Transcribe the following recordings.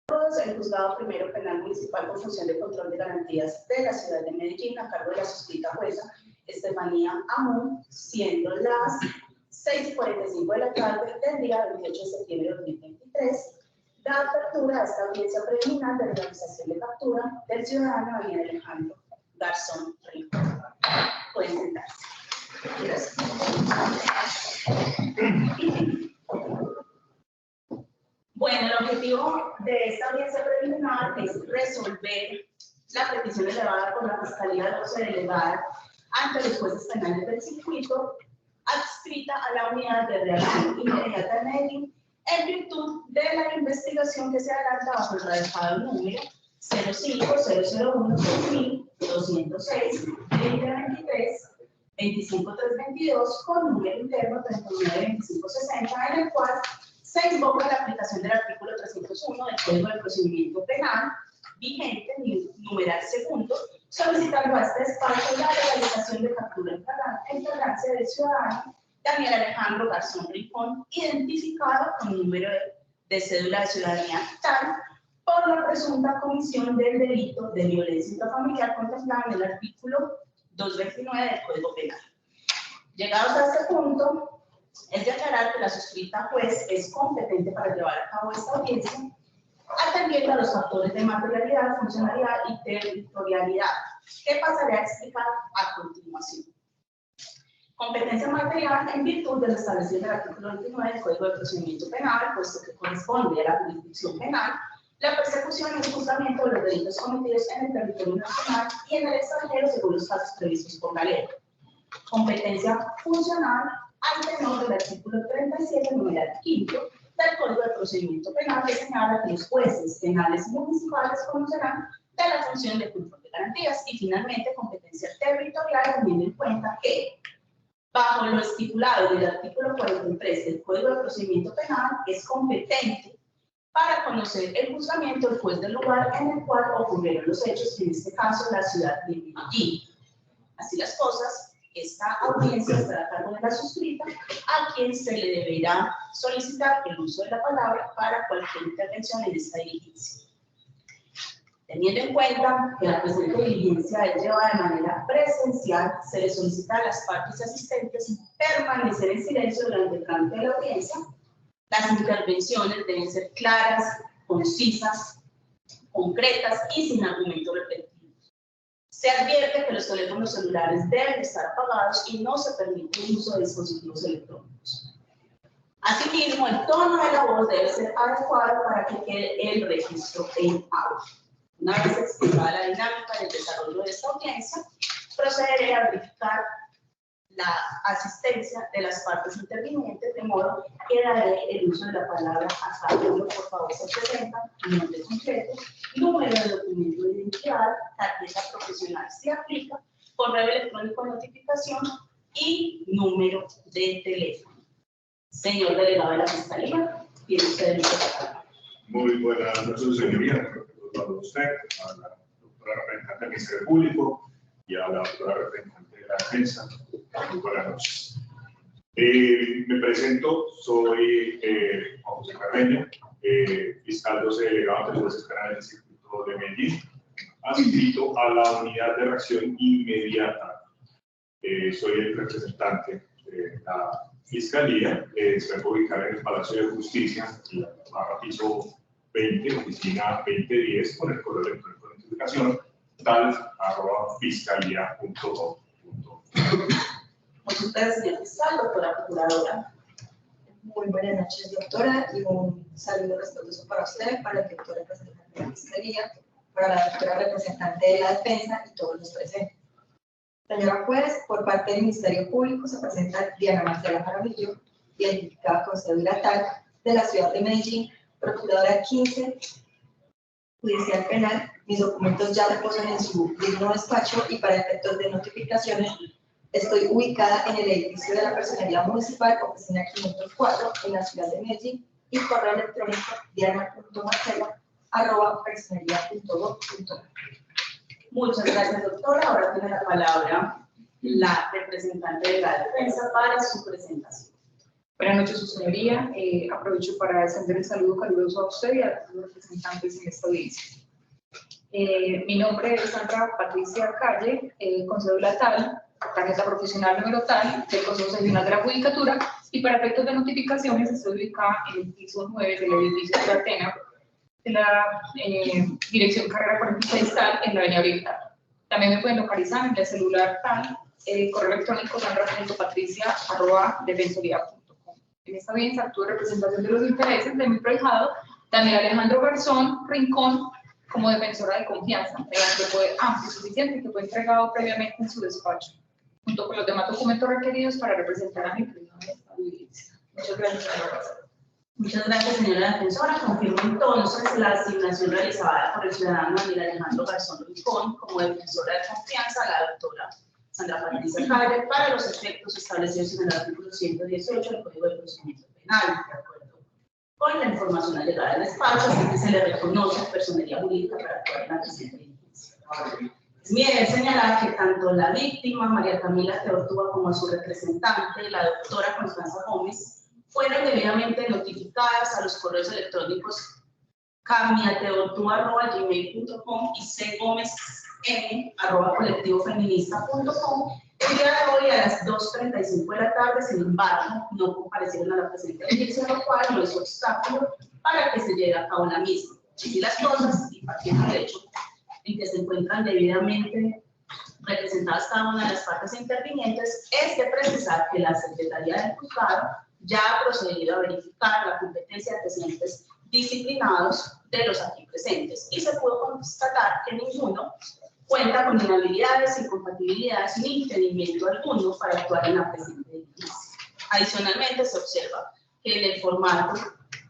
El Juzgado Primero Penal Municipal con función de control de garantías de la ciudad de Medellín, a cargo de la suscrita jueza Estefanía Amón, siendo las 6:45 de la tarde del día 28 de septiembre de 2023, da apertura a esta audiencia preliminar de realización de captura del ciudadano Daniel Alejandro Garzón Rincón. Pueden sentarse. Gracias. Bueno, el objetivo de esta audiencia preliminar es resolver la petición elevada por la Fiscalía de José Delegada ante los jueces penales del circuito, adscrita a la Unidad de Reacción Inmediata de Medellín, en virtud de la investigación que se adelanta bajo el radicado número 05001-2206-2023, 25322, con número interno 392560, en el cual se invoca la aplicación del artículo 301 del Código de Procedimiento Penal, vigente, numeral segundo, solicitando a este espacio la realización de captura en flagrancia del ciudadano Daniel Alejandro Garzón Rincón, identificado con número de cédula de ciudadanía tal por la presunta comisión del delito de violencia intrafamiliar contemplado en el artículo 229 del Código Penal. Llegados a este punto, es de aclarar que la suscrita juez es competente para llevar a cabo esta audiencia, atendiendo a los factores de materialidad, funcionalidad y territorialidad, que pasaré a explicar a continuación. Competencia material en virtud de lo establecido en el artículo 29 del Código de Procedimiento Penal, puesto que corresponde a la jurisdicción penal la persecución y el juzgamiento de los delitos cometidos en el territorio nacional y en el extranjero según los casos previstos por la ley. Competencia funcional al tenor del artículo 37, numeral quinto, del Código de Procedimiento Penal, que señala que los jueces penales municipales conocerán de la función de control de garantías. Y finalmente, competencia territorial, teniendo en cuenta que, bajo lo estipulado del artículo 43 del Código de Procedimiento Penal, es competente para conocer el juzgamiento del juez del lugar en el cual ocurrieron los hechos, en este caso la ciudad de Medellín. Así las cosas, esta audiencia estará a cargo de la suscrita, a quien se le deberá solicitar el uso de la palabra para cualquier intervención en esta diligencia. Teniendo en cuenta que la presente diligencia es llevada de manera presencial, se le solicita a las partes asistentes permanecer en silencio durante el trámite de la audiencia. Las intervenciones deben ser claras, concisas, concretas y sin argumentos repetitivos. Se advierte que los teléfonos celulares deben estar apagados y no se permite el uso de dispositivos electrónicos. Asimismo, el tono de la voz debe ser adecuado para que quede el registro en audio. Una vez explicada la dinámica del desarrollo de esta audiencia, procederé a verificar la asistencia de las partes intervinientes, de modo que daré el uso de la palabra a cada uno. Por favor, se presenta nombre completo, número de documento de identidad, tarjeta profesional si aplica, correo electrónico de notificación y número de teléfono. Señor delegado de la Fiscalía, tiene usted el uso de la palabra. Muy buenas noches, señoría. A usted, a la doctora representante del Ministerio Público y a la doctora representante de la defensa. Muy buenas noches. Me presento, soy Juan José Carreño, fiscal 12 delegado ante los jueces penales del Circuito de Medellín, adscrito a la Unidad de Reacción Inmediata. Soy el representante de la Fiscalía, se va a ubicar en el Palacio de Justicia, en la barra piso 20, oficina 2010, con el correo electrónico de notificación tal@fiscalía.gov.co. Muchas gracias, señor fiscal. Doctora procuradora. Muy buenas noches, doctora, y un saludo respetuoso para usted, para el doctor representante de la Fiscalía, para la doctora representante de la Defensa y todos los presentes. Señora juez, por parte del Ministerio Público se presenta Diana Marcela Jaramillo, identificada con cédula tal, de la ciudad de Medellín, procuradora 15, judicial penal. Mis documentos ya reposan en su digno despacho y para efectos de notificaciones estoy ubicada en el edificio de la Personería Municipal, oficina 504, en la ciudad de Medellín, y correo electrónico diana.marcela@personería.gov.co. Muchas gracias, doctora. Ahora tiene la palabra la representante de la Defensa para su presentación. Buenas noches, su señoría. Aprovecho para extender el saludo caluroso a usted y a los representantes en esta audiencia. Mi nombre es Sandra Patricia Calle, con cédula tal, tarjeta profesional número tal, del Consejo Seccional de la Judicatura, y para efectos de notificaciones estoy ubicada en el piso 9 del edificio de Atena, de la dirección carrera 46 tal, en la avenida Oriental. También me pueden localizar en el celular tal, correo electrónico sandra.patricia@defensoría.com. En esta audiencia actúo en representación de los intereses de mi prohijado, Daniel Alejandro Garzón Rincón, como defensora de confianza, mediante poder amplio y suficiente que fue entregado previamente en su despacho, junto con los demás documentos requeridos para representar a mi prohijado en esta audiencia. Muchas gracias, señora jueza. Muchas gracias, señora defensora. Confirmo entonces la asignación realizada por el ciudadano Daniel Alejandro Garzón Rincón como defensora de confianza a la doctora Sandra Patricia Calle para los efectos establecidos en el artículo 118 del Código de Procedimiento Penal, de acuerdo con la información allegada del despacho, así que se le reconoce personería jurídica para actuar en la presente diligencia. Es mi deber señalar que tanto la víctima, María Camila Teortúa, como a su representante, la doctora Constanza Gómez, fueron debidamente notificadas a los correos electrónicos camiateortúa@gmail.com y cgomezm@colectivofeminista.com el día de hoy a las 2:35 de la tarde. Sin embargo, no comparecieron a la presente audiencia, lo cual no es obstáculo para que se lleve a cabo la misma. Así las cosas, y partiendo del hecho en que se encuentran debidamente representadas cada una de las partes intervinientes, es de precisar que la Secretaría del Juzgado ya ha procedido a verificar la competencia de antecedentes disciplinados de los aquí presentes y se pudo constatar que ninguno cuenta con inhabilidades, incompatibilidades ni impedimento alguno para actuar en la presente diligencia. Adicionalmente, se observa que en el formato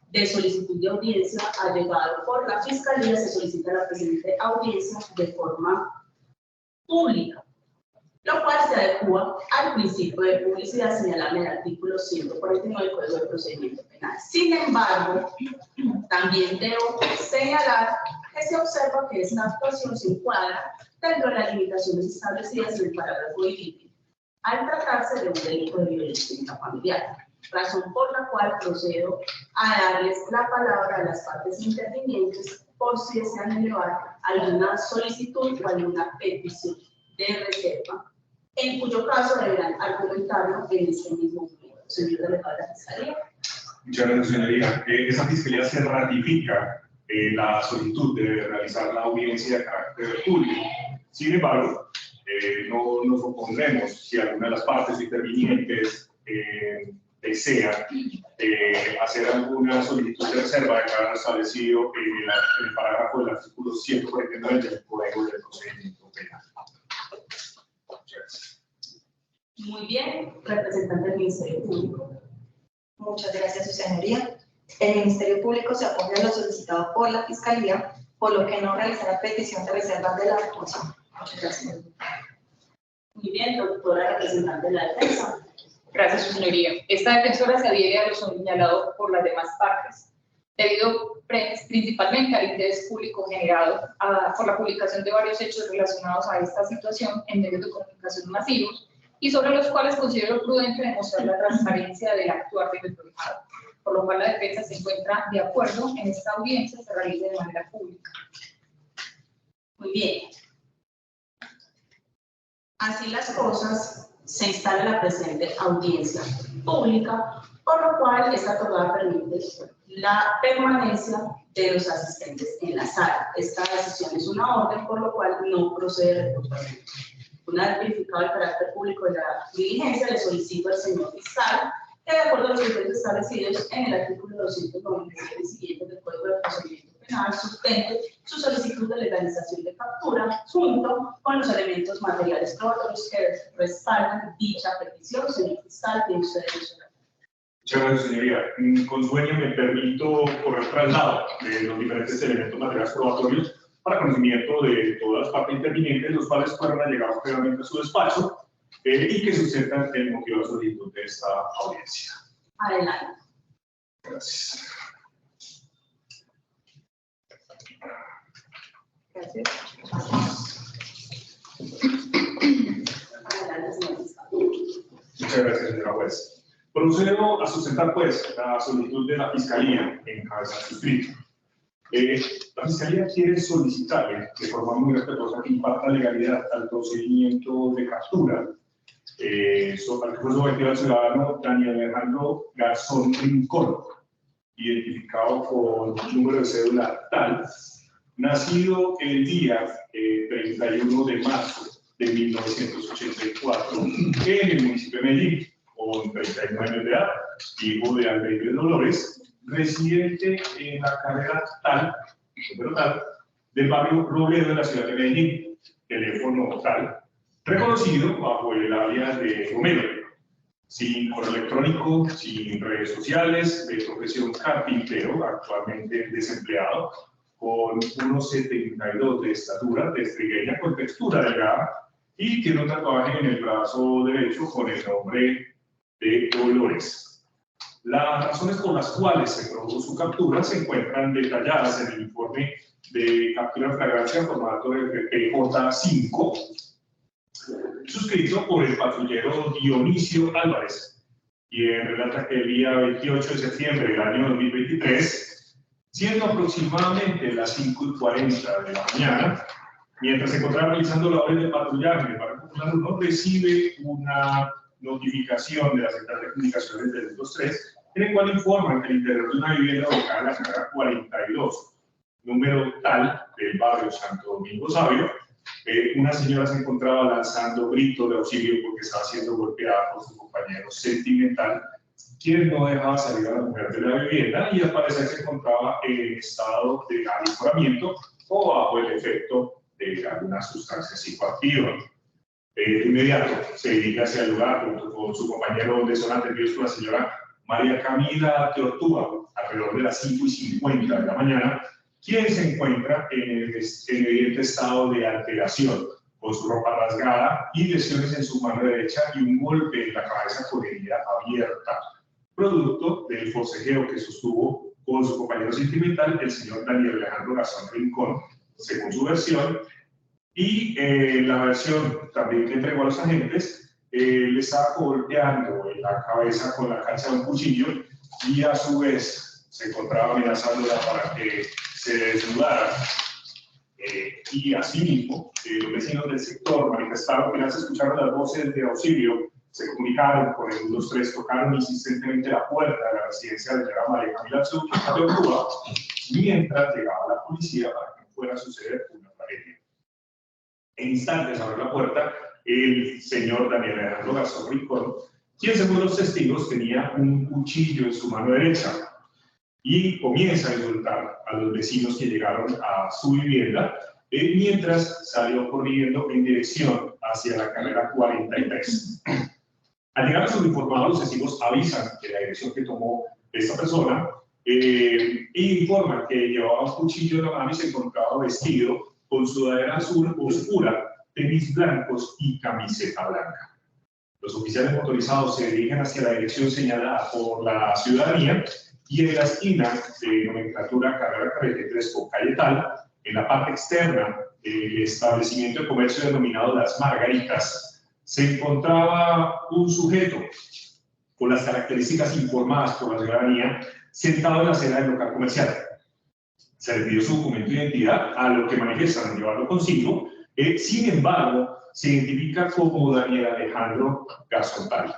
de solicitud de audiencia allegado por la Fiscalía se solicita la presente audiencia de forma pública, lo cual se adecua al principio de publicidad señalado en el artículo 149 del Código de Procedimiento Penal. Sin embargo, también debo señalar que se observa que esta actuación se encuadra dentro de las limitaciones establecidas en el parágrafo 20, al tratarse de un delito de violencia intrafamiliar, razón por la cual procedo a darles la palabra a las partes intervinientes por si desean elevar alguna solicitud o alguna petición de reserva, en cuyo caso deberán argumentarlo en este mismo momento. Señor delegado de la Fiscalía. Muchas gracias, señoría. Esa Fiscalía se ratifica la solicitud de realizar la audiencia de carácter público. Sin embargo, no nos opondremos si alguna de las partes intervinientes desea hacer alguna solicitud de reserva de carácter establecido en el parágrafo del artículo 149 del Código de Procedimiento Penal. Muchas gracias. Muy bien, representante del Ministerio Público. Muchas gracias, su señoría. El Ministerio Público se acoge a lo solicitado por la Fiscalía, por lo que no realizará petición de reserva de la actuación. Muchas gracias. Muy bien, doctora representante de la defensa. Gracias, su señoría. Esta defensora se adhiere a lo señalado por las demás partes, debido principalmente al interés público generado por la publicación de varios hechos relacionados a esta situación en medios de comunicación masivos y sobre los cuales considero prudente demostrar la transparencia del actuar de mi prohijado, por lo cual la defensa se encuentra de acuerdo en esta audiencia se realice de manera pública. Muy bien. Así las cosas, se instala la presente audiencia pública, por lo cual esta togada permite la permanencia de los asistentes en la sala. Esta decisión es una orden, por lo cual no procede reclutamiento. Una vez verificado el carácter público de la diligencia, le solicito al señor fiscal que, de acuerdo a los criterios establecidos en el artículo 297 y siguientes del Código de Procedimiento Penal, sustente su solicitud de legalización de captura junto con los elementos materiales probatorios que respaldan dicha petición. Señor fiscal, tiene usted derecho. Muchas gracias, señoría. Con su venia me permito correr traslado de los diferentes elementos materiales probatorios para conocimiento de todas las partes intervinientes, los cuales fueron allegados previamente a su despacho y que sustentan el motivo de la solicitud de esta audiencia. Adelante. Gracias. Gracias. Adelante, señor fiscal. Muchas gracias, señora juez. Procedo a sustentar, pues, la solicitud de la Fiscalía en cabeza de suscrito. La Fiscalía quiere solicitarle, de forma muy respetuosa, que imparta legalidad al procedimiento de captura, al que fue sometido al ciudadano Daniel Alejandro Garzón Rincón, identificado con número de cédula tal, nacido el día 31 de marzo de 1984 en el municipio de Medellín, con 39 años de edad, hijo de Albeiro de Dolores, residente en la carrera tal, número tal, del barrio Robledo de la ciudad de Medellín, teléfono tal, reconocido bajo el alias de Romero, sin correo electrónico, sin redes sociales, de profesión carpintero, actualmente desempleado, con 1,72 de estatura, destrigueña, con textura delgada, y tiene un tatuaje en el brazo derecho con el nombre de Dolores. Las razones por las cuales se produjo su captura se encuentran detalladas en el informe de captura en flagrancia en formato de PJ5, suscrito por el patrullero Dionisio Álvarez, quien relata que el día 28 de septiembre del año 2023, siendo aproximadamente las 5:40 de la mañana, mientras se encontraba realizando labores de patrullaje en el barrio Popular 1, recibe una notificación de la Central de Comunicaciones del 123, en el cual informan que el interior de una vivienda ubicada en la carrera 42, número tal, del barrio Santo Domingo Sabio, una señora se encontraba lanzando gritos de auxilio porque estaba siendo golpeada por su compañero sentimental, quien no dejaba salir a la mujer de la vivienda y al parecer se encontraba en estado de alicoramiento o bajo el efecto de alguna sustancia psicoactiva. De inmediato se dirige hacia el lugar junto con su compañero, donde son atendidos por la señora María Camila Teortúa, alrededor de las 5:50 de la mañana, quien se encuentra en evidente estado de alteración, con su ropa rasgada y lesiones en su mano derecha y un golpe en la cabeza con herida abierta, producto del forcejeo que sostuvo con su compañero sentimental, el señor Daniel Alejandro Garzón Rincón, según su versión, y la versión también que entregó a los agentes, le estaba golpeando en la cabeza con la cancha de un cuchillo y a su vez se encontraba amenazándola para que se desnudara. Y asimismo, los vecinos del sector manifestaron que al escucharon las voces de auxilio, se comunicaron con el 123, tocaron insistentemente la puerta de la residencia de la María Camila Teortúa, mientras llegaba la policía para que no fuera a suceder una tragedia. En instantes abrió la puerta el señor Daniel Alejandro Garzón Rincón, quien según los testigos tenía un cuchillo en su mano derecha y comienza a insultar a los vecinos que llegaron a su vivienda, mientras salió corriendo en dirección hacia la carrera 43. Al llegar a su informado, los testigos avisan de la dirección que tomó esta persona e informan que llevaba un cuchillo en la mano y se encontraba vestido con sudadera azul oscura, tenis blancos y camiseta blanca. Los oficiales motorizados se dirigen hacia la dirección señalada por la ciudadanía y en la esquina de nomenclatura carrera 43 con calle tal, en la parte externa del establecimiento de comercio denominado Las Margaritas, se encontraba un sujeto con las características informadas por la ciudadanía sentado en la acera del local comercial. Se le pidió su documento de identidad, a lo que manifiestan llevarlo consigo. Sin embargo, se identifica como Daniel Alejandro Garzón Tal,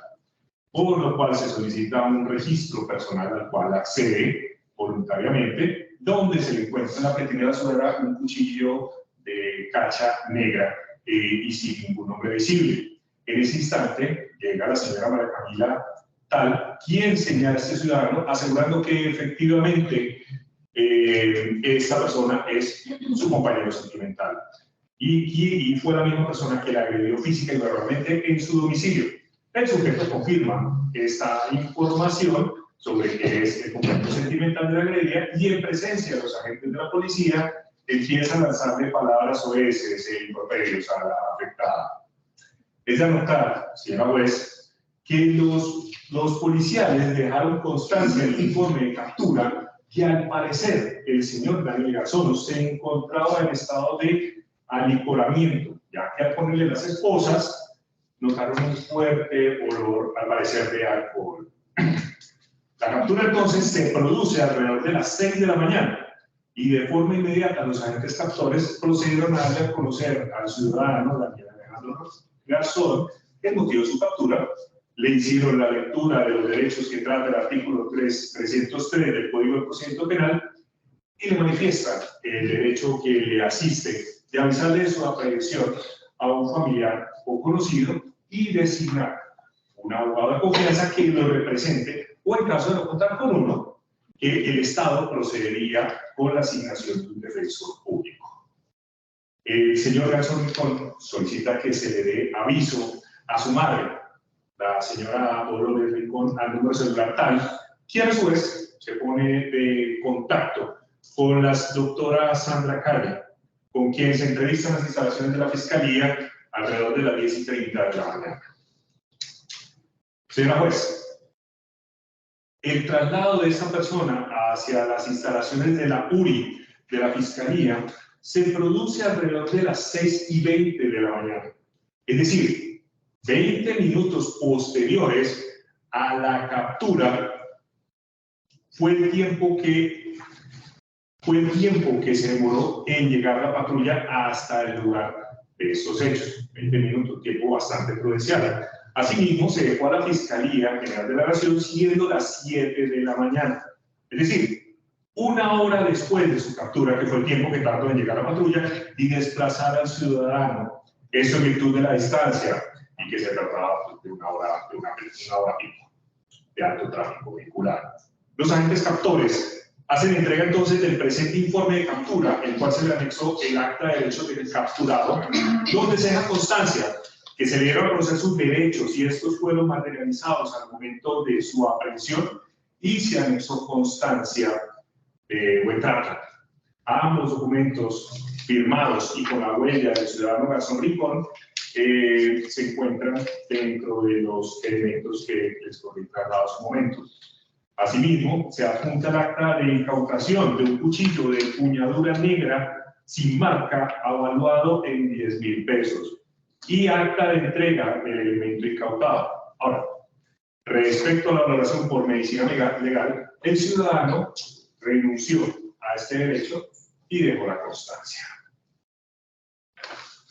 por lo cual se solicita un registro personal al cual accede voluntariamente, donde se le encuentra en la pretendida sudadera un cuchillo de cacha negra y sin ningún nombre visible. En ese instante llega la señora María Camila Tal, quien señala a este ciudadano, asegurando que efectivamente esta persona es su compañero sentimental. Y fue la misma persona que la agredió física y verbalmente en su domicilio. El sujeto confirma esta información sobre que es el compañero sentimental de la agredida y en presencia de los agentes de la policía empieza a lanzarle palabras soeces e improperios a la afectada. Es de anotar, señora juez, que los policiales dejaron constancia en el informe de captura que al parecer el señor Daniel Garzón se encontraba en estado de alicoramiento, ya que al ponerle las esposas notaron un fuerte olor al parecer de alcohol. La captura entonces se produce alrededor de las 6 de la mañana y de forma inmediata los agentes captores procedieron a darle a conocer al ciudadano Daniel Alejandro Garzón el motivo de su captura, le hicieron la lectura de los derechos que trata el artículo 303 del Código de Procedimiento Penal y le manifiesta el derecho que le asiste de avisarle de su aprehensión a un familiar o conocido y designar un abogado de confianza que lo represente, o en caso de no contar con uno, que el Estado procedería con la asignación de un defensor público. El señor Garzón solicita que se le dé aviso a su madre, la señora Dolores Rincón, al número celular tal, quien a su vez se pone de contacto con la doctora Sandra Calle, con quien se entrevista en las instalaciones de la Fiscalía alrededor de las 10:30 de la mañana. Señora juez, el traslado de esta persona hacia las instalaciones de la URI de la Fiscalía se produce alrededor de las 6:20 de la mañana. Es decir, 20 minutos posteriores a la captura fue el tiempo que se demoró en llegar la patrulla hasta el lugar de estos hechos. 20 minutos, tiempo bastante prudencial. Asimismo, se dejó a la Fiscalía General de la Nación siendo las 7 de la mañana. Es decir, una hora después de su captura, que fue el tiempo que tardó en llegar la patrulla y desplazar al ciudadano, eso en virtud de la distancia, y que se trataba de una hora pico de alto tráfico vehicular. Los agentes captores hacen entrega entonces del presente informe de captura, el cual se le anexó el acta de derechos del capturado, donde se deja constancia que se le dieron a conocer sus derechos y estos fueron materializados al momento de su aprehensión y se anexó constancia de buen trato. Ambos documentos firmados y con la huella del ciudadano Garzón Rincón se encuentran dentro de los elementos que les corrí traslado a su momento. Asimismo, se adjunta el acta de incautación de un cuchillo de empuñadura negra sin marca avaluado en 10.000 pesos y acta de entrega del elemento incautado. Ahora, respecto a la valoración por medicina legal, el ciudadano renunció a este derecho y dejó la constancia.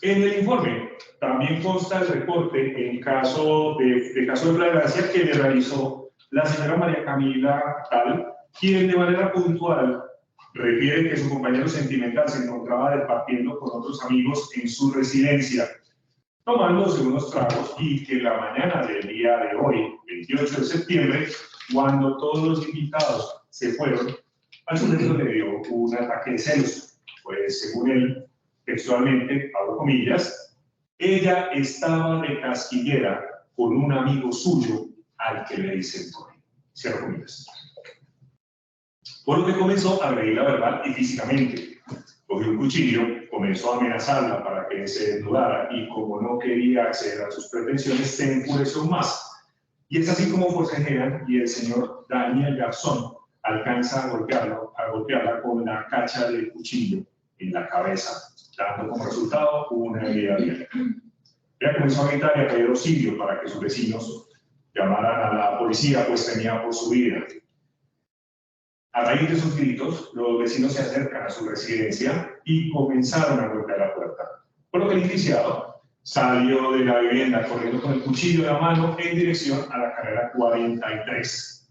En el informe también consta el reporte en caso de flagrancia que le realizó la señora María Camila Tal, quien de manera puntual refiere que su compañero sentimental se encontraba departiendo con otros amigos en su residencia, tomándose unos tragos y que la mañana del día de hoy, 28 de septiembre, cuando todos los invitados se fueron, al sujeto le dio un ataque de celos, pues según él, textualmente, abro comillas, ella estaba de casquillera con un amigo suyo al que le dice Tony, cierro comillas. Por lo que comenzó a agredirla verbal y físicamente. Cogió un cuchillo, comenzó a amenazarla para que se desnudara y como no quería acceder a sus pretensiones, se enfureció más. Y es así como forcejean y el señor Daniel Garzón alcanza a golpearla con la cacha del cuchillo en la cabeza, dando como resultado una herida abierta. Ella comenzó a gritar y a pedir auxilio para que sus vecinos llamaran a la policía, pues temía por su vida. A raíz de sus gritos, los vecinos se acercan a su residencia y comenzaron a golpear la puerta. Por lo que el indiciado salió de la vivienda corriendo con el cuchillo en la mano en dirección a la carrera 43.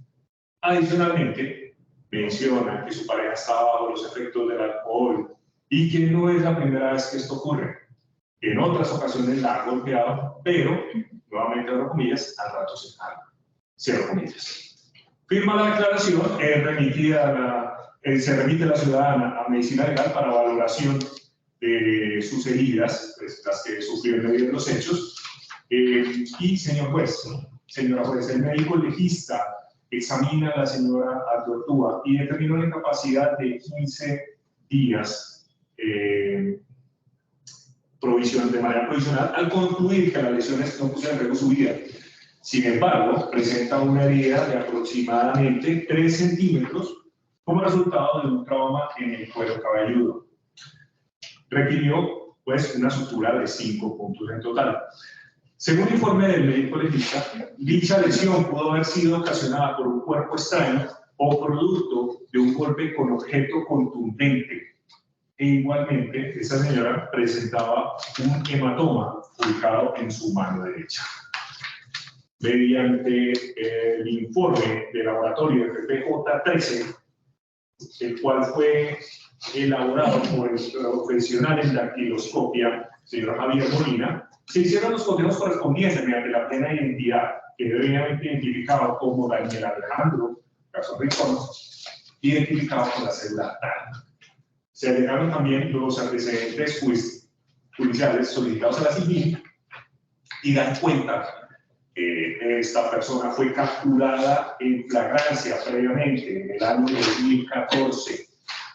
Adicionalmente, menciona que su pareja estaba bajo los efectos del alcohol y que no es la primera vez que esto ocurre. En otras ocasiones la ha golpeado, pero, nuevamente abro comillas, al rato se calma. Cierro comillas. Firma la declaración, se remite la ciudadana a medicina legal para valoración de sus heridas, pues, las que sufrieron debido a los hechos. Y señor juez, señora juez, el médico legista examina a la señora Adortúa y determinó la incapacidad de 15 días de manera provisional al concluir que las lesiones no pusieron en riesgo su vida. Sin embargo, presenta una herida de aproximadamente 3 centímetros como resultado de un trauma en el cuero cabelludo. Requirió, pues, una sutura de 5 puntos en total. Según informe del médico legista, dicha lesión pudo haber sido ocasionada por un cuerpo extraño o producto de un golpe con objeto contundente. E igualmente, esa señora presentaba un hematoma ubicado en su mano derecha. Mediante el informe de laboratorio FPJ-13, el cual fue elaborado por el profesional en dactiloscopia, señor Javier Molina, se hicieron los cotejos correspondientes mediante la plena identidad que debidamente identificado como Daniel Alejandro Garzón Rincón, identificado con la cédula TAN. Se alegaron también los antecedentes judiciales solicitados a la CIVIL y dan cuenta que esta persona fue capturada en flagrancia previamente en el año 2014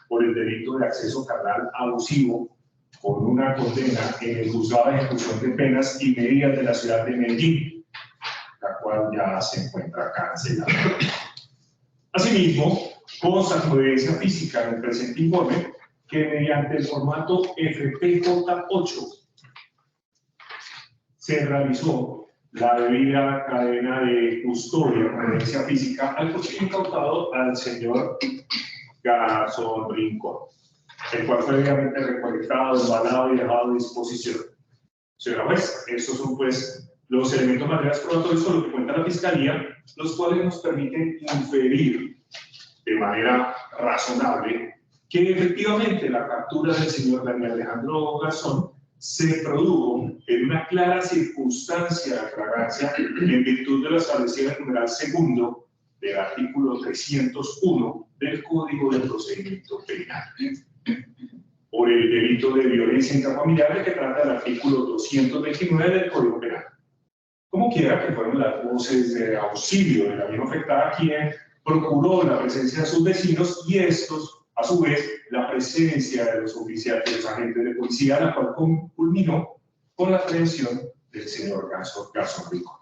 por el delito de acceso carnal abusivo con una condena en el juzgado de ejecución de penas y medidas de la ciudad de Medellín, la cual ya se encuentra cancelada. Asimismo, consta como evidencia física en el presente informe que mediante el formato FPJ8 se realizó la debida cadena de custodia con evidencia física al coche incautado al señor Garzón Rincón, el cual fue debidamente recolectado, embalado y dejado a disposición. Señora juez, estos son pues los elementos materiales probatorios con lo que cuenta la Fiscalía, los cuales nos permiten inferir de manera razonable que efectivamente la captura del señor Daniel Alejandro Garzón se produjo en una clara circunstancia de flagrancia en virtud de lo establecido en el numeral segundo del artículo 301 del Código de Procedimiento Penal, por el delito de violencia intrafamiliar que trata el artículo 229 del Código Penal. Como quiera que fueron las voces de auxilio de la misma afectada quien procuró la presencia de sus vecinos y estos, a su vez, la presencia de los oficiales, de los agentes de policía, la cual culminó con la aprehensión del señor Garzón Rincón.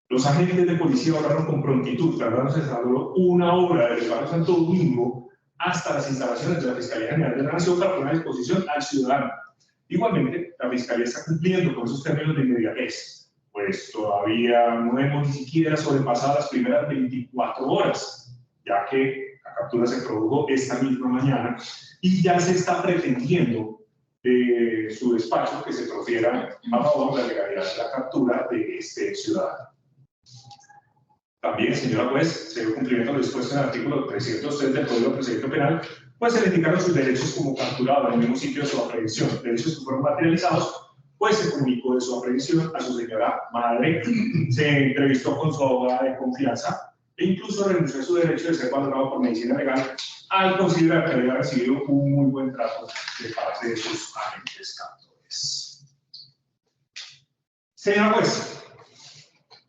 Los agentes de policía obraron con prontitud, tardándose solo una hora del barrio Santo Domingo hasta las instalaciones de la Fiscalía General de la Nación para poner a disposición al ciudadano. Igualmente, la Fiscalía está cumpliendo con esos términos de inmediatez, pues todavía no hemos ni siquiera sobrepasado las primeras 24 horas, ya que la captura se produjo esta misma mañana y ya se está pretendiendo de su despacho que se profiera a favor de la legalidad de la captura de este ciudadano. También, señora juez, se dio cumplimiento a lo dispuesto en el artículo 303 del Código de Procedimiento Penal, pues se le indicaron sus derechos como capturado en el mismo sitio de su aprehensión, derechos que fueron materializados, pues se comunicó de su aprehensión a su señora madre, se entrevistó con su abogada de confianza e incluso renunció a su derecho de ser valorado por medicina legal al considerar que había recibido un muy buen trato de parte de sus agentes captores. Señora juez,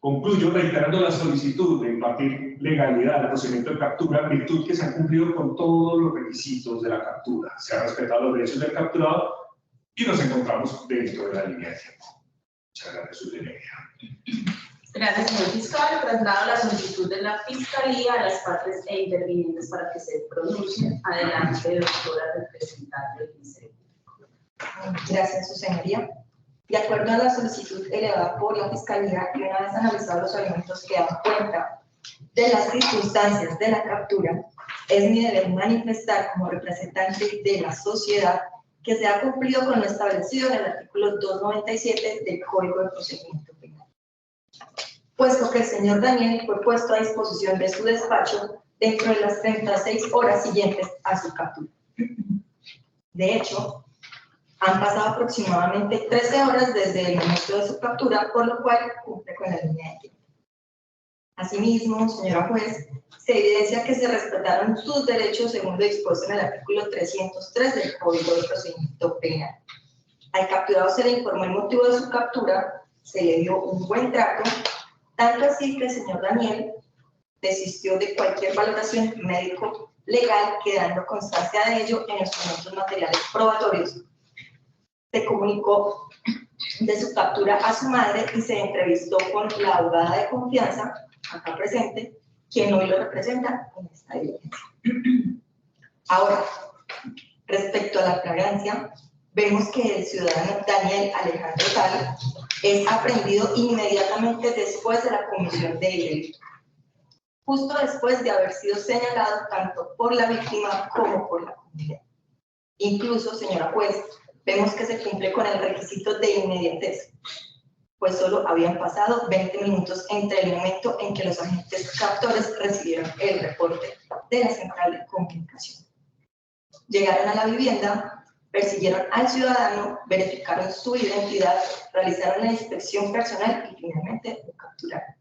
concluyo reiterando la solicitud de impartir legalidad al procedimiento de captura en virtud que se han cumplido con todos los requisitos de la captura. Se han respetado los derechos del capturado y nos encontramos dentro de la línea de tiempo. Muchas gracias, su señoría. Gracias, señor fiscal. Traslado la solicitud de la Fiscalía a las partes e intervinientes para que se pronuncien. Adelante, doctora representante del Ministerio Público. Gracias, su señoría. De acuerdo a la solicitud elevada por la Fiscalía, y una vez analizados los elementos que dan cuenta de las circunstancias de la captura, es mi deber manifestar como representante de la sociedad que se ha cumplido con lo establecido en el artículo 297 del Código de Procedimiento Penal, puesto que el señor Daniel fue puesto a disposición de su despacho dentro de las 36 horas siguientes a su captura. De hecho, han pasado aproximadamente 13 horas desde el momento de su captura, por lo cual cumple con la línea de tiempo. Asimismo, señora juez, se evidencia que se respetaron sus derechos según lo dispuesto en el artículo 303 del Código de Procedimiento Penal. Al capturado se le informó el motivo de su captura, se le dio un buen trato, tanto así que el señor Daniel desistió de cualquier valoración médico-legal, quedando constancia de ello en los documentos materiales probatorios. Se comunicó de su captura a su madre y se entrevistó con la abogada de confianza, acá presente, quien hoy lo representa en esta diligencia. Ahora, respecto a la flagrancia, vemos que el ciudadano Daniel Alejandro Tal es aprendido inmediatamente después de la comisión del delito, justo después de haber sido señalado tanto por la víctima como por la comunidad. Incluso, señora juez, vemos que se cumple con el requisito de inmediatez, pues solo habían pasado 20 minutos entre el momento en que los agentes captores recibieron el reporte de la central de comunicación. Llegaron a la vivienda, persiguieron al ciudadano, verificaron su identidad, realizaron la inspección personal y finalmente lo capturaron.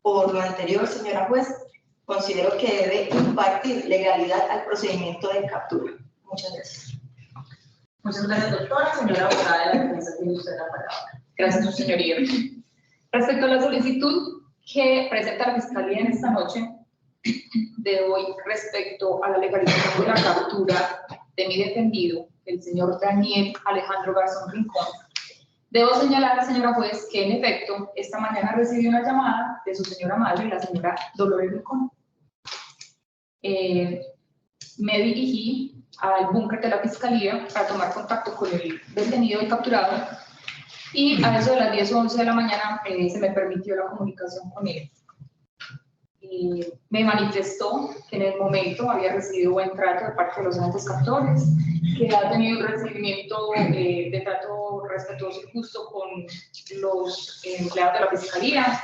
Por lo anterior, señora juez, considero que debe impartir legalidad al procedimiento de captura. Muchas gracias. Muchas gracias, doctora. Señora abogada de la defensa, tiene usted la palabra. Gracias, su señoría. Respecto a la solicitud que presenta la Fiscalía en esta noche de hoy respecto a la legalización de la captura de mi defendido, el señor Daniel Alejandro Garzón Rincón, debo señalar, señora juez, que en efecto esta mañana recibí una llamada de su señora madre, la señora Dolores Rincón. Me dirigí al búnker de la Fiscalía para tomar contacto con el detenido y capturado, y a eso de las 10 o 11 de la mañana se me permitió la comunicación con él. Me manifestó que en el momento había recibido buen trato de parte de los agentes captores, que ha tenido un recibimiento de trato respetuoso y justo con los empleados de la Fiscalía.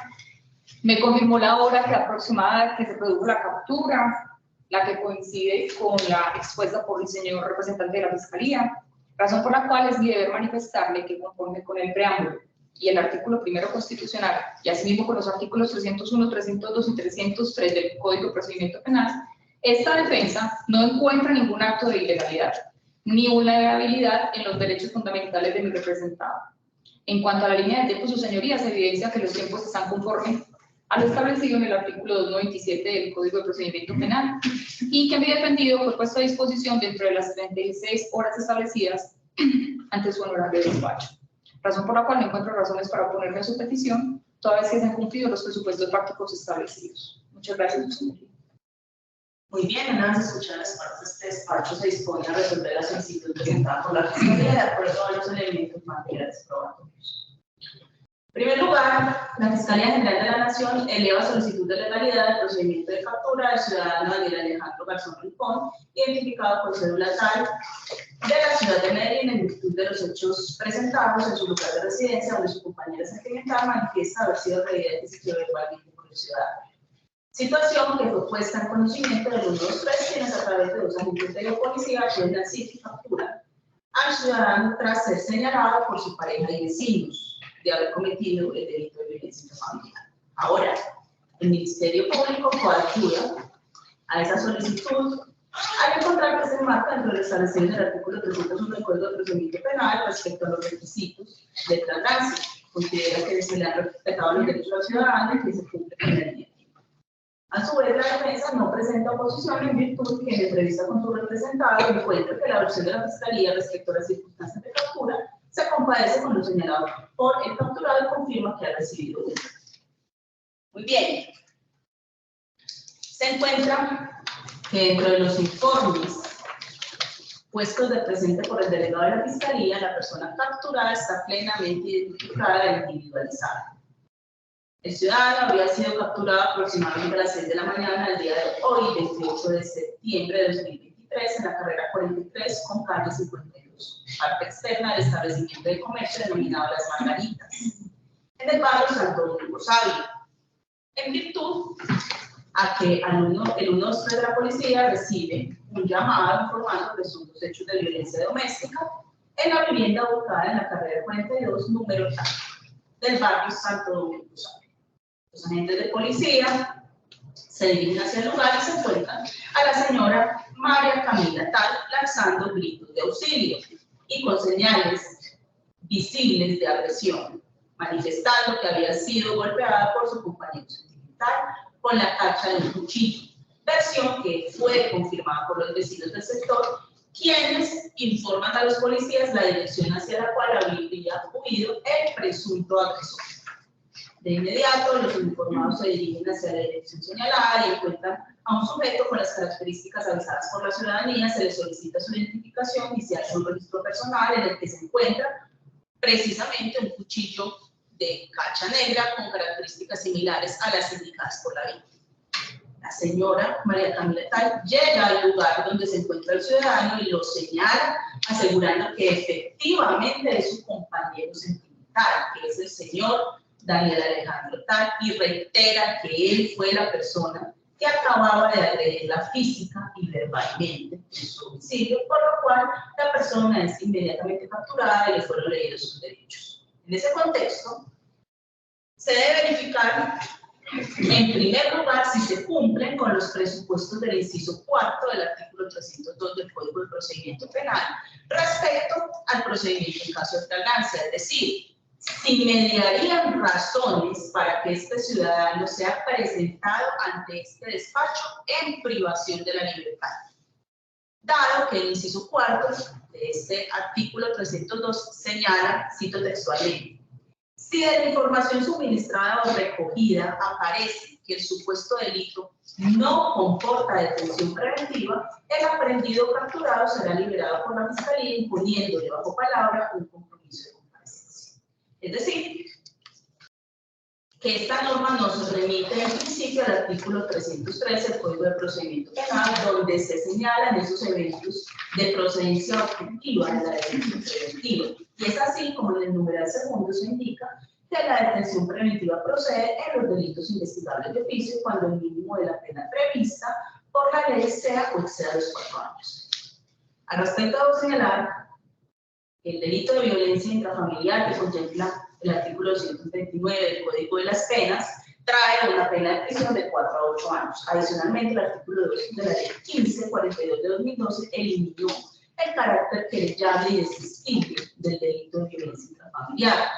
Me confirmó la hora aproximada que se produjo la captura, la que coincide con la expuesta por el señor representante de la Fiscalía, razón por la cual es mi deber manifestarle que, conforme con el preámbulo y el artículo primero constitucional, y asimismo con los artículos 301, 302 y 303 del Código de Procedimiento Penal, esta defensa no encuentra ningún acto de ilegalidad ni vulnerabilidad en los derechos fundamentales de mi representado. En cuanto a la línea de tiempo, su señoría, se evidencia que los tiempos están conformes a lo establecido en el artículo 297 del Código de Procedimiento Penal, y que mi defendido fue puesto a disposición dentro de las 36 horas establecidas ante su honorable despacho, razón por la cual no encuentro razones para oponerme a su petición, toda vez que se han cumplido los presupuestos prácticos establecidos. Muchas gracias, su señoría. Muy bien, una vez escuchadas las partes de este despacho, se dispone a resolver la solicitud presentada por la Fiscalía de acuerdo a los elementos materiales probatorios. En primer lugar, la Fiscalía General de la Nación eleva solicitud de legalidad del procedimiento de captura del ciudadano Daniel Alejandro Garzón Rincón, identificado por cédula tal de la ciudad de Medellín, en virtud de los hechos presentados en su lugar de residencia, donde su compañera sentimental manifiesta haber sido agredida física y verbalmente por el ciudadano. Situación que fue puesta en conocimiento de los dos tres, quienes a través de dos agentes de la policía acuden al sitio y capturan al ciudadano tras ser señalado por su pareja y vecinos de haber cometido el delito de violencia familiar. Ahora, el Ministerio Público coadyuva a esa solicitud al encontrar que se enmarca dentro del establecido en el artículo 301 del Código de Procedimiento Penal respecto a los requisitos de flagrancia. Considera que se le han respetado los derechos al ciudadano y que se cumple con la línea. A su vez, la defensa no presenta oposición en virtud que, en entrevista con su representado, encuentra que la versión de la Fiscalía respecto a las circunstancias de captura se compadece con lo señalado por el capturado y confirma que ha recibido uno. Muy bien. Se encuentra que dentro de los informes puestos de presente por el delegado de la Fiscalía, la persona capturada está plenamente identificada e individualizada. El ciudadano habría sido capturado aproximadamente a las 6 de la mañana del día de hoy, 28 de septiembre de 2023, en la carrera 43 con calle 52, parte externa del establecimiento de comercio denominado Las Margaritas, en el barrio Santo Domingo Sabio, en virtud a que el 123 de la policía recibe un llamado informando de presuntos hechos de violencia doméstica en la vivienda ubicada en la carrera 42, número tal, del barrio Santo Domingo Sabio. Los agentes de policía se dirigen hacia el lugar y se encuentran a la señora María Camila Tal lanzando gritos de auxilio y con señales visibles de agresión, manifestando que había sido golpeada por su compañero sentimental con la cacha de un cuchillo, versión que fue confirmada por los vecinos del sector, quienes informan a los policías la dirección hacia la cual habría huido el presunto agresor. De inmediato, los uniformados se dirigen hacia la dirección señalada y encuentran a un sujeto con las características avisadas por la ciudadanía. Se le solicita su identificación y se hace un registro personal en el que se encuentra precisamente un cuchillo de cacha negra con características similares a las indicadas por la víctima. La señora María Camila Tal llega al lugar donde se encuentra el ciudadano y lo señala, asegurando que efectivamente es su compañero sentimental, que es el señor Daniel Alejandro Tal, y reitera que él fue la persona que acababa de agredirla física y verbalmente en su domicilio, por lo cual la persona es inmediatamente capturada y le fueron leídos sus derechos. En ese contexto, se debe verificar, en primer lugar, si se cumplen con los presupuestos del inciso 4 del artículo 302 del Código de Procedimiento Penal respecto al procedimiento en caso de flagrancia, es decir, si mediarían razones para que este ciudadano sea presentado ante este despacho en privación de la libertad. Dado que el inciso 4 de este artículo 302 señala, cito textualmente, si de la información suministrada o recogida aparece que el supuesto delito no comporta detención preventiva, el aprehendido o capturado será liberado por la Fiscalía imponiéndole bajo palabra un compromiso de comparecencia. Es decir, que esta norma nos remite en principio al artículo 313 del Código de Procedimiento Penal, donde se señalan esos eventos de procedencia objetiva de la detención preventiva. Y es así como en el numeral segundo se indica que la detención preventiva procede en los delitos investigables de oficio cuando el mínimo de la pena prevista por la ley sea o exceda los 4 años. Al respecto, debo señalar que el delito de violencia intrafamiliar que contempla el artículo 229 del Código de las Penas trae una pena de prisión de 4 a 8 años. Adicionalmente, el artículo 2 de la ley 1542 de 2012 eliminó el carácter querellable y desistible del delito de violencia intrafamiliar.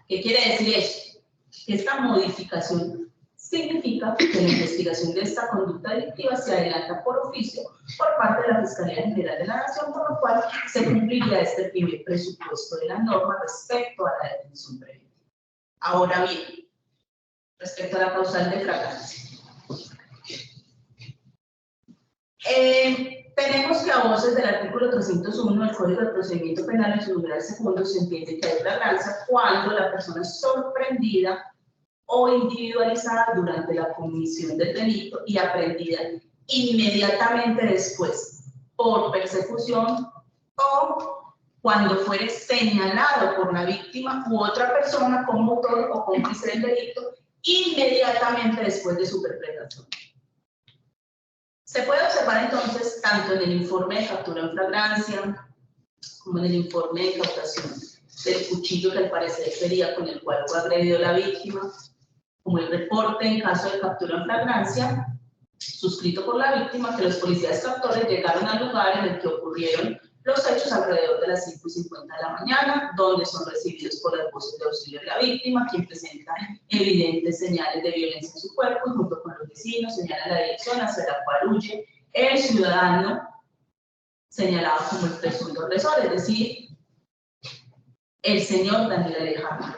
¿Qué quiere decir eso? Que esta modificación significa que la investigación de esta conducta delictiva se adelanta por oficio por parte de la Fiscalía General de la Nación, por lo cual se cumpliría este primer presupuesto de la norma respecto a la detención preventiva. Ahora bien, respecto a la causal de flagrancia. Tenemos que a voces del artículo 301 del Código de Procedimiento Penal en su numeral segundo se entiende que hay flagrancia cuando la persona es sorprendida o individualizada durante la comisión del delito y aprehendida inmediatamente después por persecución o cuando fuere señalado por la víctima u otra persona como autor o cómplice del delito inmediatamente después de su perpetración. Se puede observar entonces tanto en el informe de captura en flagrancia como en el informe de incautación del cuchillo que al parecer sería con el cual fue agredido la víctima, como el reporte en caso de captura en flagrancia suscrito por la víctima, que los policías captores llegaron al lugar en el que ocurrieron los hechos alrededor de las 5:50 de la mañana, donde son recibidos por las voces de auxilio de la víctima, quien presenta evidentes señales de violencia en su cuerpo, y junto con los vecinos señala la dirección hacia la cual huye el ciudadano señalado como el presunto agresor, es decir, el señor Daniel Alejandro.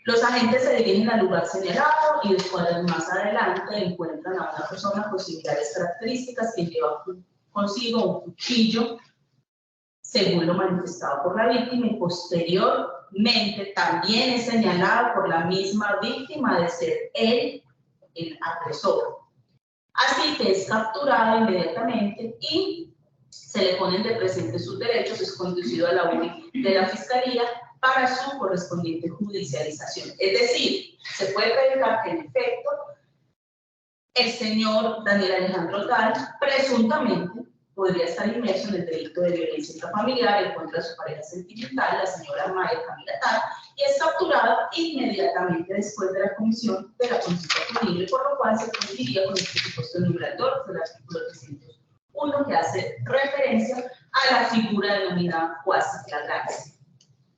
Los agentes se dirigen al lugar señalado y después, más adelante, encuentran a una persona con similares características que lleva consigo un cuchillo, según lo manifestado por la víctima, y posteriormente también es señalado por la misma víctima de ser él el agresor. Así que es capturado inmediatamente y se le ponen de presente sus derechos, es conducido a la URI de la Fiscalía para su correspondiente judicialización. Es decir, se puede verificar que en efecto el señor Daniel Alejandro Tal presuntamente podría estar inmerso en el delito de violencia intrafamiliar en contra de su pareja sentimental, la señora María Camila Tal, y es capturado inmediatamente después de la comisión de la conducta punible, por lo cual se cumpliría con el presupuesto numeral 2 del artículo 301, que hace referencia a la figura denominada cuasi flagrancia.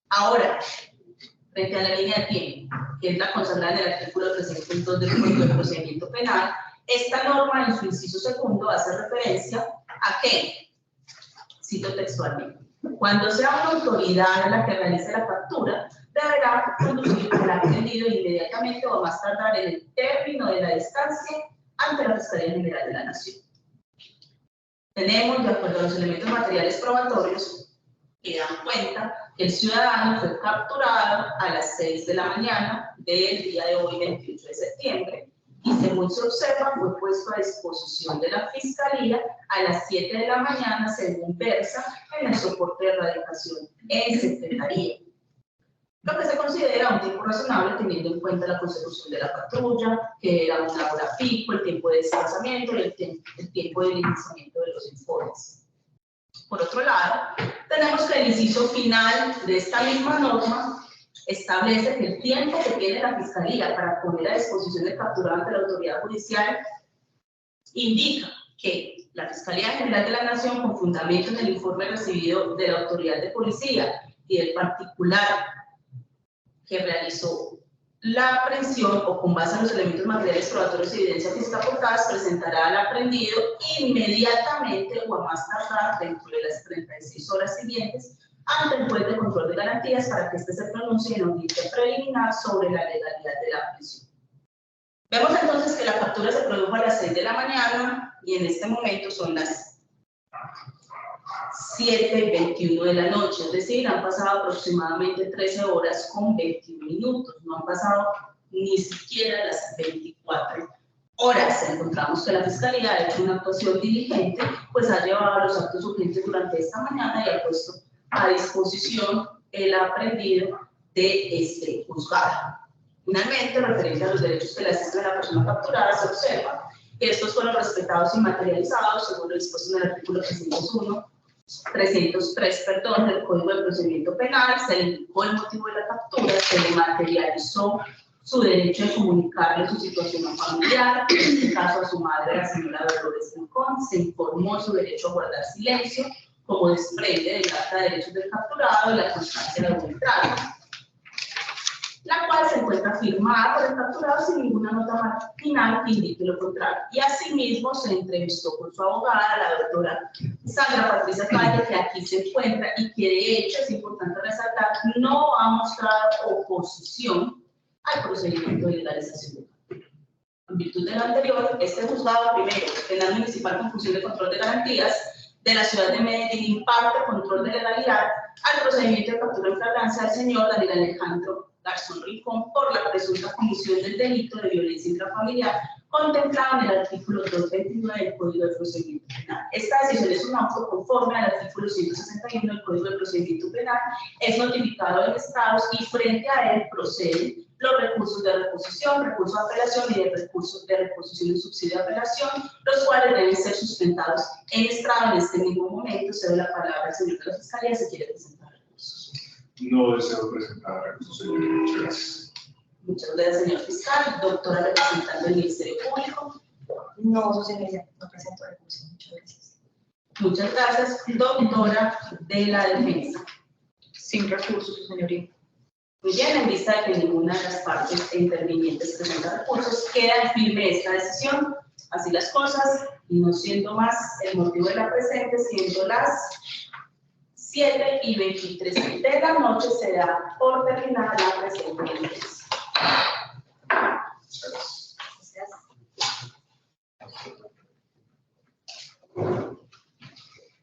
Ahora, frente a la línea de tiempo, que es la consagrada en el artículo 302 del Código de Procedimiento Penal, esta norma en su inciso segundo hace referencia a que, cito textualmente, cuando sea una autoridad la que realice la captura, deberá conducir al aprendido inmediatamente o más tardar en el término de la distancia ante la Fiscalía General de la Nación. Tenemos, de acuerdo a los elementos materiales probatorios, que dan cuenta El ciudadano fue capturado a las 6 de la mañana del día de hoy, 28 de septiembre, y según se observa, fue puesto a disposición de la Fiscalía a las 7 de la mañana, según versa en el soporte de erradicación en Secretaría. Lo que se considera un tiempo razonable teniendo en cuenta la consecución de la patrulla, que era una hora pico, el tiempo de desplazamiento y el tiempo de diligenciamiento de los informes. Por otro lado, tenemos que el inciso final de esta misma norma establece que el tiempo que tiene la Fiscalía para poner a disposición del capturado ante la autoridad judicial indica que la Fiscalía General de la Nación, con fundamento en el informe recibido de la autoridad de policía y del particular que realizó la aprehensión o con base en los elementos materiales probatorios y evidencia física aportadas, presentará al aprendido inmediatamente o a más tardar dentro de las 36 horas siguientes ante el juez de control de garantías para que éste se pronuncie en audiencia preliminar sobre la legalidad de la aprehensión. Vemos entonces que la captura se produjo a las 6 de la mañana y en este momento son las 7:21 de la noche, es decir, han pasado aproximadamente 13 horas con 21 minutos, no han pasado ni siquiera las 24 horas. Encontramos que la Fiscalía ha hecho una actuación diligente, pues ha llevado los actos urgentes durante esta mañana y ha puesto a disposición el aprendido de este juzgado. Finalmente, referente a los derechos que le asisten a la persona capturada, se observa que estos fueron respetados y materializados según lo dispuesto en el artículo 303 del Código de Procedimiento Penal. Se le indicó el motivo de la captura, se le materializó su derecho de comunicarle su situación familiar, en este caso a su madre, la señora Dolores Rincón, se informó su derecho a guardar silencio, como desprende del acta de derechos del capturado y la constancia de arbitrario, la cual se encuentra firmada por el capturado sin ninguna nota final que indique lo contrario. Y asimismo se entrevistó con su abogada, la doctora Sandra Patricia Calle, que aquí se encuentra y que de hecho es importante resaltar, no ha mostrado oposición al procedimiento de legalización de captura. En virtud de lo anterior, este juzgado primero, penal municipal con función de control de garantías de la ciudad de Medellín, imparte control de legalidad al procedimiento de captura en flagrancia del señor Daniel Alejandro Garzón Rincón por la presunta comisión del delito de violencia intrafamiliar contemplado en el artículo 229 del Código de Procedimiento Penal. Esta decisión es un auto conforme al artículo 161 del Código de Procedimiento Penal, es notificado en estrados y frente a él proceden los recursos de reposición, recursos de apelación y de recursos de reposición y subsidio de apelación, los cuales deben ser sustentados en estrado. En este mismo momento se da la palabra al señor de la Fiscalía si quiere presentar recursos. No deseo presentar recursos, señor. Muchas gracias. Muchas gracias, señor fiscal. Doctora representante del Ministerio Público. No, su señoría, no presento recursos. Muchas gracias. Muchas gracias, doctora de la Defensa. Sin recursos, su señoría. Muy bien, en vista de que ninguna de las partes intervinientes presenta recursos, queda en firme esta decisión. Así las cosas, y no siendo más el motivo de la presente, siendo las 7:23 de la noche, se da por terminada la presente audiencia.